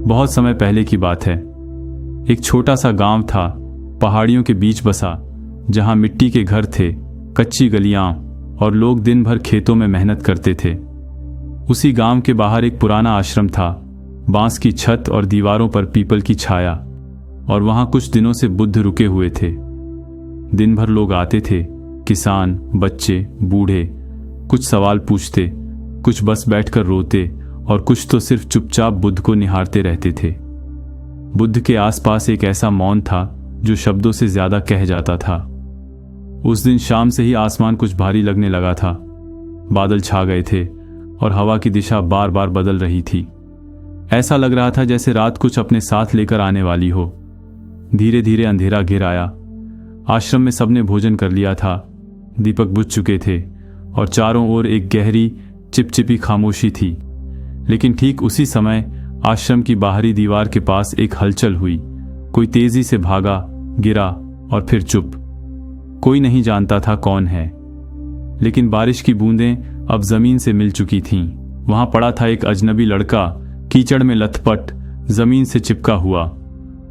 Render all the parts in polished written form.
बहुत समय पहले की बात है। एक छोटा सा गांव था, पहाड़ियों के बीच बसा, जहां मिट्टी के घर थे, कच्ची गलियां और लोग दिन भर खेतों में मेहनत करते थे। उसी गांव के बाहर एक पुराना आश्रम था, बांस की छत और दीवारों पर पीपल की छाया, और वहां कुछ दिनों से बुद्ध रुके हुए थे। दिन भर लोग आते थे, किसान, बच्चे, बूढ़े, कुछ सवाल पूछते, कुछ बस बैठकर रोते और कुछ तो सिर्फ चुपचाप बुद्ध को निहारते रहते थे। बुद्ध के आसपास एक ऐसा मौन था जो शब्दों से ज्यादा कह जाता था। उस दिन शाम से ही आसमान कुछ भारी लगने लगा था। बादल छा गए थे और हवा की दिशा बार बार बदल रही थी। ऐसा लग रहा था जैसे रात कुछ अपने साथ लेकर आने वाली हो। धीरे धीरे अंधेरा घिर आया। आश्रम में सबने भोजन कर लिया था, दीपक बुझ चुके थे और चारों ओर एक गहरी चिपचिपी खामोशी थी। लेकिन ठीक उसी समय आश्रम की बाहरी दीवार के पास एक हलचल हुई। कोई तेजी से भागा, गिरा और फिर चुप। कोई नहीं जानता था कौन है, लेकिन बारिश की बूंदें अब जमीन से मिल चुकी थीं। वहां पड़ा था एक अजनबी लड़का, कीचड़ में लथपथ, जमीन से चिपका हुआ।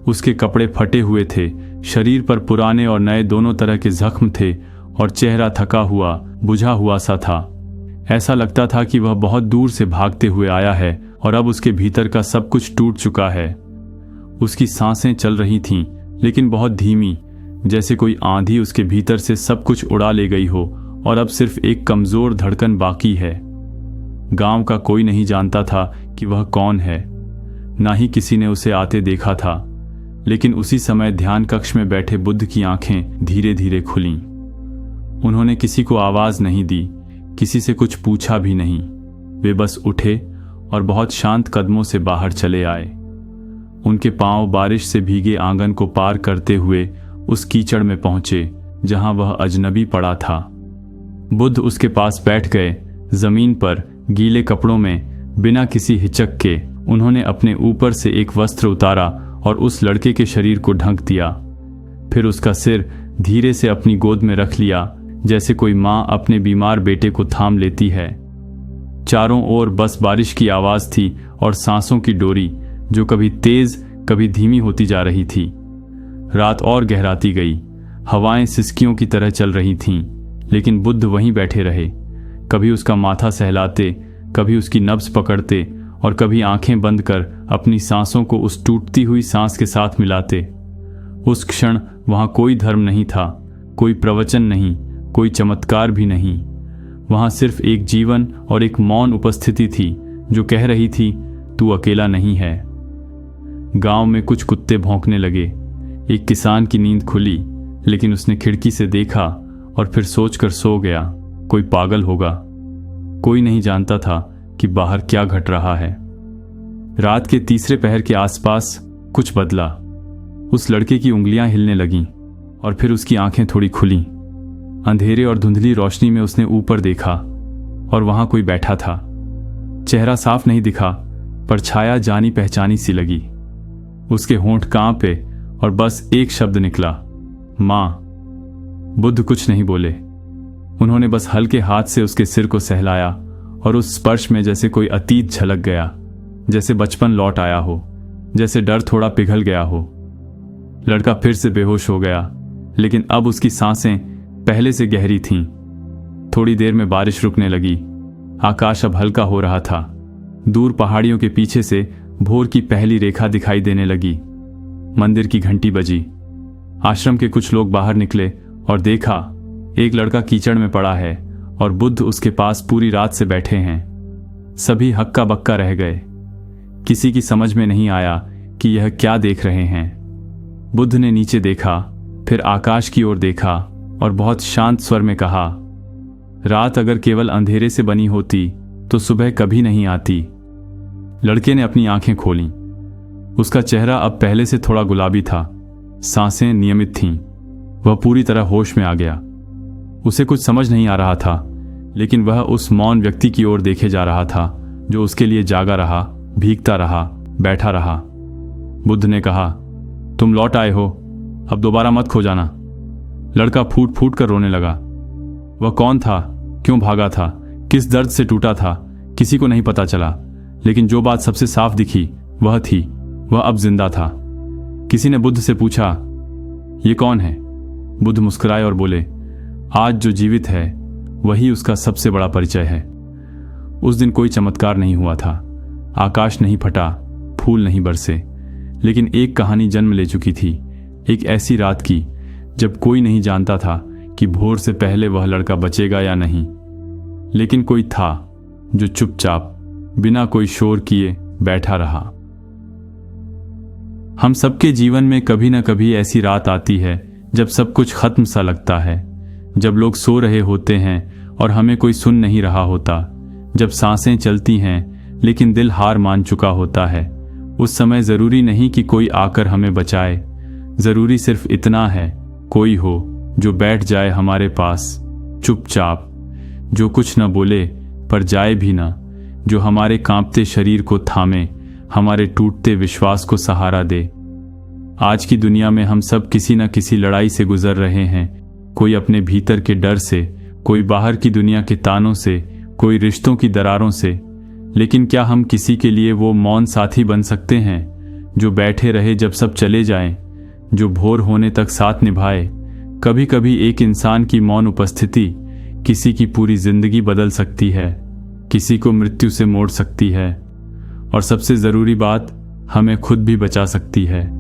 उसके कपड़े फटे हुए थे, शरीर पर पुराने और नए दोनों तरह के जख्म थे और चेहरा थका हुआ, बुझा हुआ सा था। ऐसा लगता था कि वह बहुत दूर से भागते हुए आया है और अब उसके भीतर का सब कुछ टूट चुका है। उसकी सांसें चल रही थीं, लेकिन बहुत धीमी, जैसे कोई आंधी उसके भीतर से सब कुछ उड़ा ले गई हो और अब सिर्फ एक कमजोर धड़कन बाकी है। गांव का कोई नहीं जानता था कि वह कौन है, ना ही किसी ने उसे आते देखा था। लेकिन उसी समय ध्यान कक्ष में बैठे बुद्ध की आंखें धीरे धीरे खुलीं। उन्होंने किसी को आवाज नहीं दी, किसी से कुछ पूछा भी नहीं। वे बस उठे और बहुत शांत कदमों से बाहर चले आए। उनके पांव बारिश से भीगे आंगन को पार करते हुए उस कीचड़ में पहुंचे जहां वह अजनबी पड़ा था। बुद्ध उसके पास बैठ गए, जमीन पर गीले कपड़ों में, बिना किसी हिचक के। उन्होंने अपने ऊपर से एक वस्त्र उतारा और उस लड़के के शरीर को ढक दिया। फिर उसका सिर धीरे से अपनी गोद में रख लिया, जैसे कोई माँ अपने बीमार बेटे को थाम लेती है। चारों ओर बस बारिश की आवाज थी और सांसों की डोरी जो कभी तेज कभी धीमी होती जा रही थी। रात और गहराती गई, हवाएं सिसकियों की तरह चल रही थीं, लेकिन बुद्ध वहीं बैठे रहे। कभी उसका माथा सहलाते, कभी उसकी नब्ज पकड़ते और कभी आंखें बंद कर अपनी सांसों को उस टूटती हुई सांस के साथ मिलाते। उस क्षण वहां कोई धर्म नहीं था, कोई प्रवचन नहीं, कोई चमत्कार भी नहीं। वहां सिर्फ एक जीवन और एक मौन उपस्थिति थी जो कह रही थी, तू अकेला नहीं है। गांव में कुछ कुत्ते भौंकने लगे। एक किसान की नींद खुली, लेकिन उसने खिड़की से देखा और फिर सोचकर सो गया, कोई पागल होगा। कोई नहीं जानता था कि बाहर क्या घट रहा है। रात के तीसरे पहर के आसपास कुछ बदला। उस लड़के की उंगलियां हिलने लगीं और फिर उसकी आंखें थोड़ी खुलीं। अंधेरे और धुंधली रोशनी में उसने ऊपर देखा और वहां कोई बैठा था। चेहरा साफ नहीं दिखा, पर छाया जानी पहचानी सी लगी। उसके होंठ कांपे और बस एक शब्द निकला, मां। बुद्ध कुछ नहीं बोले। उन्होंने बस हल्के हाथ से उसके सिर को सहलाया और उस स्पर्श में जैसे कोई अतीत झलक गया, जैसे बचपन लौट आया हो, जैसे डर थोड़ा पिघल गया हो। लड़का फिर से बेहोश हो गया, लेकिन अब उसकी सांसें पहले से गहरी थीं। थोड़ी देर में बारिश रुकने लगी। आकाश अब हल्का हो रहा था। दूर पहाड़ियों के पीछे से भोर की पहली रेखा दिखाई देने लगी। मंदिर की घंटी बजी। आश्रम के कुछ लोग बाहर निकले और देखा, एक लड़का कीचड़ में पड़ा है और बुद्ध उसके पास पूरी रात से बैठे हैं। सभी हक्का बक्का रह गए। किसी की समझ में नहीं आया कि यह क्या देख रहे हैं। बुद्ध ने नीचे देखा, फिर आकाश की ओर देखा और बहुत शांत स्वर में कहा, रात अगर केवल अंधेरे से बनी होती तो सुबह कभी नहीं आती। लड़के ने अपनी आंखें खोलीं। उसका चेहरा अब पहले से थोड़ा गुलाबी था, सांसें नियमित थीं। वह पूरी तरह होश में आ गया। उसे कुछ समझ नहीं आ रहा था, लेकिन वह उस मौन व्यक्ति की ओर देखे जा रहा था जो उसके लिए जागा रहा, भीगता रहा, बैठा रहा। बुद्ध ने कहा, तुम लौट आए हो, अब दोबारा मत खो जाना। लड़का फूट फूट कर रोने लगा। वह कौन था, क्यों भागा था, किस दर्द से टूटा था, किसी को नहीं पता चला। लेकिन जो बात सबसे साफ दिखी वह थी, वह अब जिंदा था। किसी ने बुद्ध से पूछा, ये कौन है? बुद्ध मुस्कुराए और बोले, आज जो जीवित है वही उसका सबसे बड़ा परिचय है। उस दिन कोई चमत्कार नहीं हुआ था, आकाश नहीं फटा, फूल नहीं बरसे, लेकिन एक कहानी जन्म ले चुकी थी। एक ऐसी रात की जब कोई नहीं जानता था कि भोर से पहले वह लड़का बचेगा या नहीं, लेकिन कोई था जो चुपचाप बिना कोई शोर किए बैठा रहा। हम सबके जीवन में कभी ना कभी ऐसी रात आती है जब सब कुछ खत्म सा लगता है, जब लोग सो रहे होते हैं और हमें कोई सुन नहीं रहा होता, जब सांसें चलती हैं लेकिन दिल हार मान चुका होता है। उस समय ज़रूरी नहीं कि कोई आकर हमें बचाए, ज़रूरी सिर्फ इतना है कोई हो जो बैठ जाए हमारे पास चुपचाप, जो कुछ न बोले पर जाए भी ना, जो हमारे कांपते शरीर को थामे, हमारे टूटते विश्वास को सहारा दे। आज की दुनिया में हम सब किसी न किसी लड़ाई से गुजर रहे हैं, कोई अपने भीतर के डर से, कोई बाहर की दुनिया के तानों से, कोई रिश्तों की दरारों से। लेकिन क्या हम किसी के लिए वो मौन साथी बन सकते हैं जो बैठे रहे जब सब चले जाएं, जो भोर होने तक साथ निभाए? कभी कभी एक इंसान की मौन उपस्थिति किसी की पूरी जिंदगी बदल सकती है, किसी को मृत्यु से मोड़ सकती है और सबसे ज़रूरी बात, हमें खुद भी बचा सकती है।